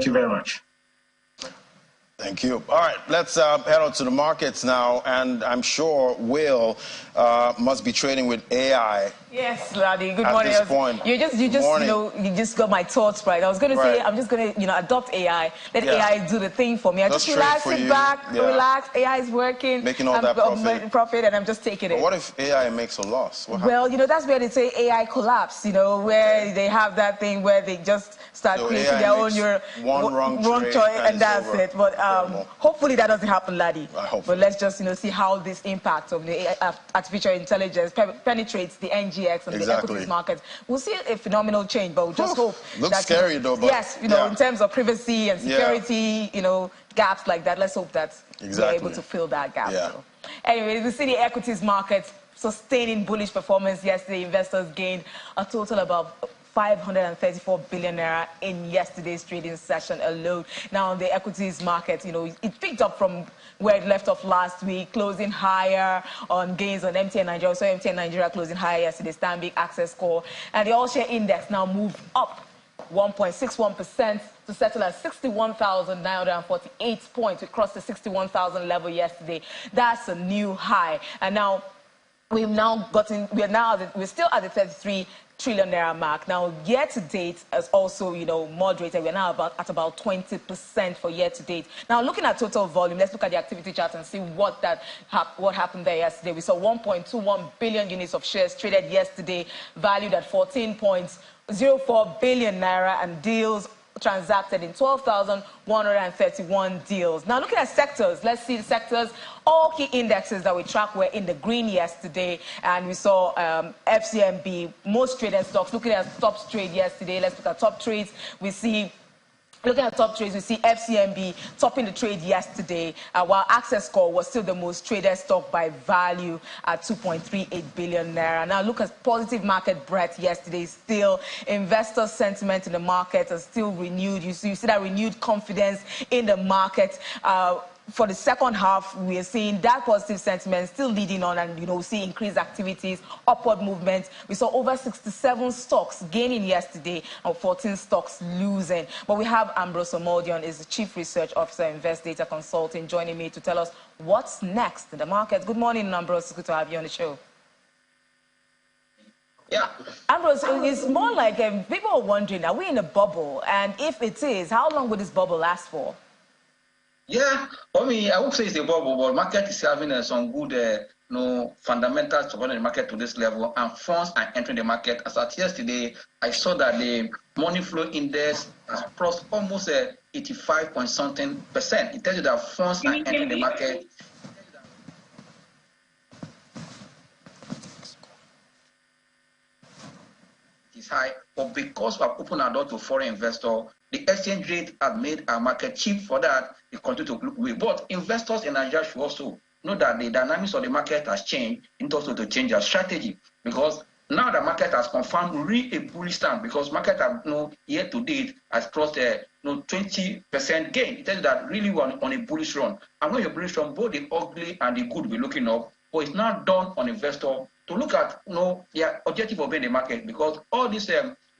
Thank you very much. Thank you. All right, let's head on to the markets now, and I'm sure Will must be trading with AI. Yes, Laddie. Good morning. At this point. You just got my thoughts right. I was going to say I'm just going to adopt AI. Let AI do the thing for me. I just relax, sit back, relax. AI is working. Making all that profit, and I'm just taking it. But what if AI makes a loss? Well, that's where they say AI collapse. Where they have that thing where they just start creating their own wrong choice, and that's it. But hopefully that doesn't happen, Laddie. But let's just see how this impact of the artificial intelligence penetrates the NGX and the equities market. We'll see a phenomenal change, but we'll just hope. Looks scary though. But yes, in terms of privacy and security, gaps like that. Let's hope that we're able to fill that gap. Yeah. So. Anyway, we see the equities market sustaining bullish performance yesterday. Investors gained a total about 534 billion naira in yesterday's trading session alone. Now, the equities market, it picked up from where it left off last week, closing higher on gains on MTN Nigeria. So MTN Nigeria closing higher yesterday, Stanbic, Access Core. And the all-share index now moved up 1.61% to settle at 61,948 points. We crossed the 61,000 level yesterday. That's a new high. And now we're still at the 33 trillion naira mark. Now, year to date has also, moderated. We're now at about 20% for year to date. Now, looking at total volume, let's look at the activity chart and see what happened there yesterday. We saw 1.21 billion units of shares traded yesterday, valued at 14.04 billion naira, and deals transacted in 12,131 deals. Now, looking at sectors, let's see the sectors. All key indexes that we track were in the green yesterday, and we saw FCMB, most traded stocks. Looking at top trade yesterday, let's look at top trades. Looking at top trades, we see FCMB topping the trade yesterday, while Access Core was still the most traded stock by value at 2.38 billion naira. Now, look at positive market breadth yesterday. Still, investor sentiment in the market is still renewed. You see that renewed confidence in the market. For the second half, we are seeing that positive sentiment still leading on, and we see increased activities, upward movement. We saw over 67 stocks gaining yesterday and 14 stocks losing. But we have Ambrose Omodion, is the Chief Research Officer, Invest Data Consulting, joining me to tell us what's next in the market. Good morning, Ambrose. It's good to have you on the show. Yeah. Ambrose, it's more like people are wondering, are we in a bubble? And if it is, how long will this bubble last for? Yeah, I would say it's a bubble, but market is having some good fundamentals to run the market to this level, and funds are entering the market. As at yesterday, I saw that the money flow index has crossed almost 85.something%. It tells you that funds are entering the market. It's high, but because we have opened our door to foreign investors, the exchange rate has made our market cheap. For that, it continues to look weak. But investors in Nigeria should also know that the dynamics of the market has changed, and also to change our strategy, because now the market has confirmed really a bullish stand, because market have year to date has crossed 20% gain. It tells you that really we're on a bullish run. And when you're bullish run, both the ugly and the good we're looking up, but it's now done on investor to look at their objective of being in the market, because all these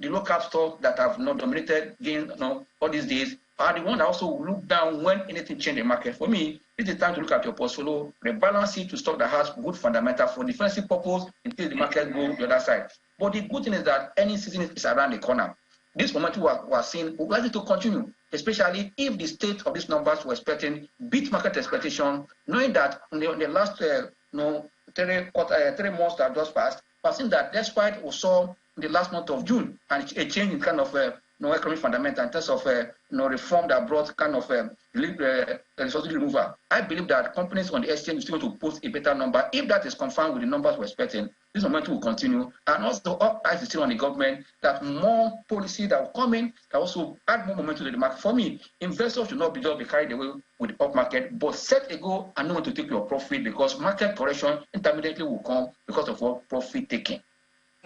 the low-cap stocks that have not dominated gain all these days are the ones that also look down when anything change the market. For me, it's the time to look at your portfolio, rebalance it to stock that has good fundamental for defensive purpose until the market goes the other side. But the good thing is that any season is around the corner. This momentum we are seeing will likely to continue, especially if the state of these numbers we're expecting beat market expectation, knowing that in the last 3 months that just passed, we're seeing that despite we saw in the last month of June and a change in kind of economic fundamental in terms of reform that brought kind of subsidy removal, I believe that companies on the exchange are still going to post a better number. If that is confirmed with the numbers we're expecting, this momentum will continue. And also, all eyes is still on the government that more policy that will come in can also add more momentum to the market. For me, investors should not be carried away with the up market, but set a goal and know when to take your profit, because market correction intermittently will come because of what profit taking.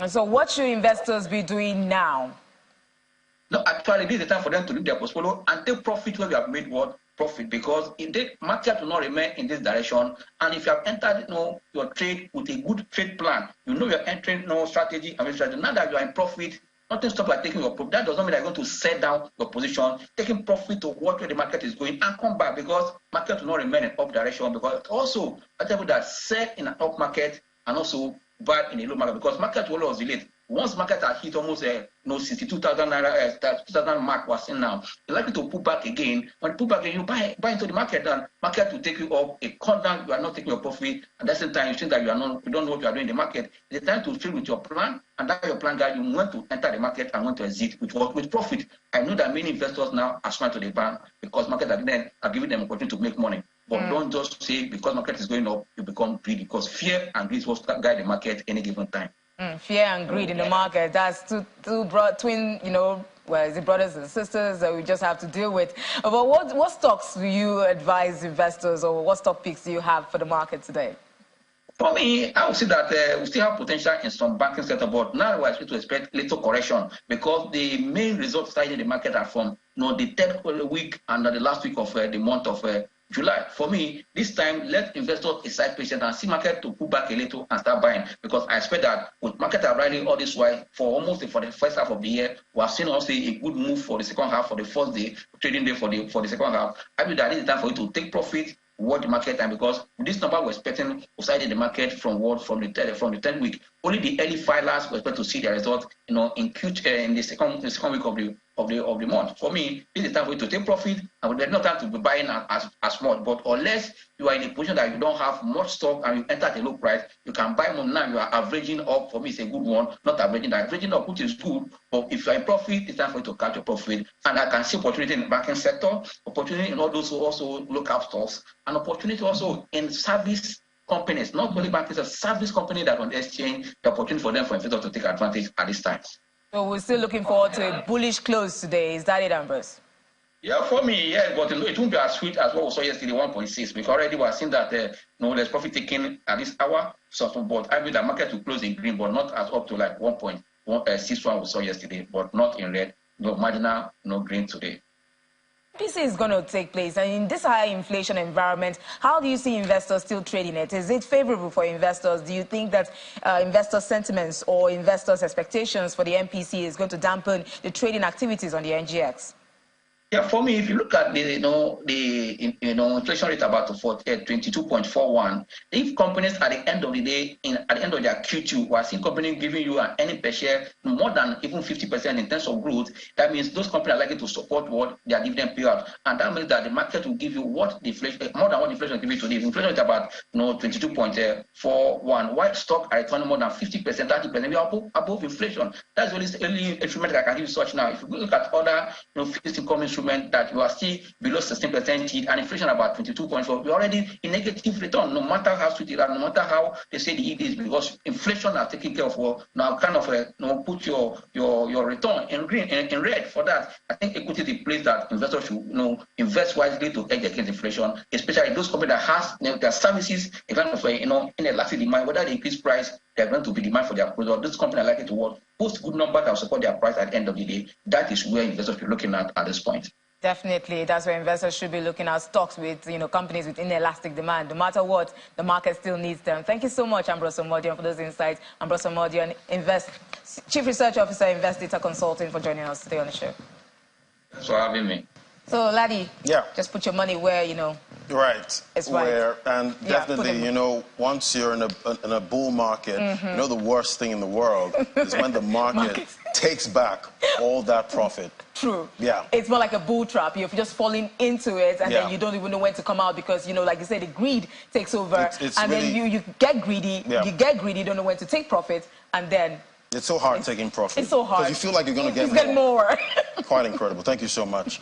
And so what should investors be doing now? No, actually, this is the time for them to leave their portfolio and take profit where we have made what profit, because if the market will not remain in this direction, and if you have entered your trade with a good trade plan, you're entering strategy and strategy. Now that you are in profit, Nothing stops like taking your profit. That does not mean that you're going to sell down your position, taking profit to what way the market is going and come back, because market will not remain in up direction. Because also, I tell you that sell in an up market and also buy in a low market, because market will always relate. Once market has hit almost 62,000 naira, 2,000 mark we're seeing now, you're likely to pull back again. When you pull back again, you buy into the market, and market will take you up. A cut down, you are not taking your profit, and that's the time you think that you don't know what you are doing in the market. It's the time to fill with your plan, and that your plan guide you want to enter the market and want to exit with profit. I know that many investors now are smart to the bank because market are giving them opportunity to make money. But don't just say because market is going up, you become greedy, because fear and greed is what guide the market any given time. Fear and greed in the market. That's two twin, well, is it brothers and sisters that we just have to deal with? But what stocks do you advise investors, or what stock picks do you have for the market today? For me, I would say that we still have potential in some banking sector, but now we're expecting to expect little correction, because the main results starting in the market are from the third week and the last week of the month of July. For me, this time, let investors exercise patience and see market to pull back a little and start buying, because I expect that with market rallying all this while for the first half of the year, we have seen also a good move for the second half, for the first day, trading day for the second half. I believe that it is time for you to take profit, watch the market time, because this number we're expecting outside in the market from the 10th week. Only the early filers we expect to see their result, in the second week of the month. For me, this is the time for you to take profit, and there's no time to be buying as much. But unless you are in a position that you don't have much stock and you enter at a low price, you can buy more now. You are averaging up. For me, it's a good one. Not averaging up, which is good. But if you are in profit, it's time for you to catch your profit. And I can see opportunity in the banking sector, opportunity in all those who also look up stocks, and opportunity also in service companies, not only banks, a service company that on the exchange, the opportunity for them, for investors to take advantage at this time. So we're still looking forward to a bullish close today. Is that it, Ambrose? Yeah, for me, yes, but it won't be as sweet as what we saw yesterday, 1.6. Because already we're seeing that there's profit taking at this hour. So, but I believe the market will close in green, but not as up to like 1.61 we saw yesterday, but not in red. No marginal, no green today. This is going to take place, and in this high inflation environment, how do you see investors still trading it? Is it favorable for investors? Do you think that investor sentiments or investors' expectations for the MPC is going to dampen the trading activities on the NGX? Yeah, for me, if you look at the inflation rate about 22.41, if companies at the end of the day, at the end of their Q2, we are seeing companies giving you an earning per share more than even 50% in terms of growth, that means those companies are likely to support what their dividend payout, and that means that the market will give you what the inflation, more than what inflation will give you today. If inflation is about 22.41, while stock are returning more than 50%, 30%, we are above inflation. That's the only instrument that I can give you such now. If you look at other fixed income instruments, that you are still below 16% yield and inflation about 22.4, you're already in negative return, no matter how sweet it is, no matter how they say the yield is, because inflation are taking care of now kind of put your return in green in red. For that, I think equity is the place that investors should invest wisely to hedge against inflation, especially those companies that has their services a kind of inelastic demand, whether they increase price, they're going to be demand for their product. This company are likely to post good numbers that will support their price at the end of the day. That is where investors should be looking at this point. Definitely, that's where investors should be looking at stocks with, companies with inelastic demand. No matter what, the market still needs them. Thank you so much, Ambrose Omodion, for those insights. Ambrose Omodion, Chief Research Officer, Invest Data Consulting, for joining us today on the show. Thanks for having me. So, Laddie, just put your money where, Right. It's right. And definitely, once you're in a bull market, the worst thing in the world is when the market takes back all that profit. True. Yeah. It's more like a bull trap. You're just falling into it, and then you don't even know when to come out, because, like you said, the greed takes over. And really, then you get greedy. Yeah. You get greedy, don't know when to take profit, and then... It's so hard taking profit. It's so hard. Because you feel like you're going to get more. Quite incredible. Thank you so much.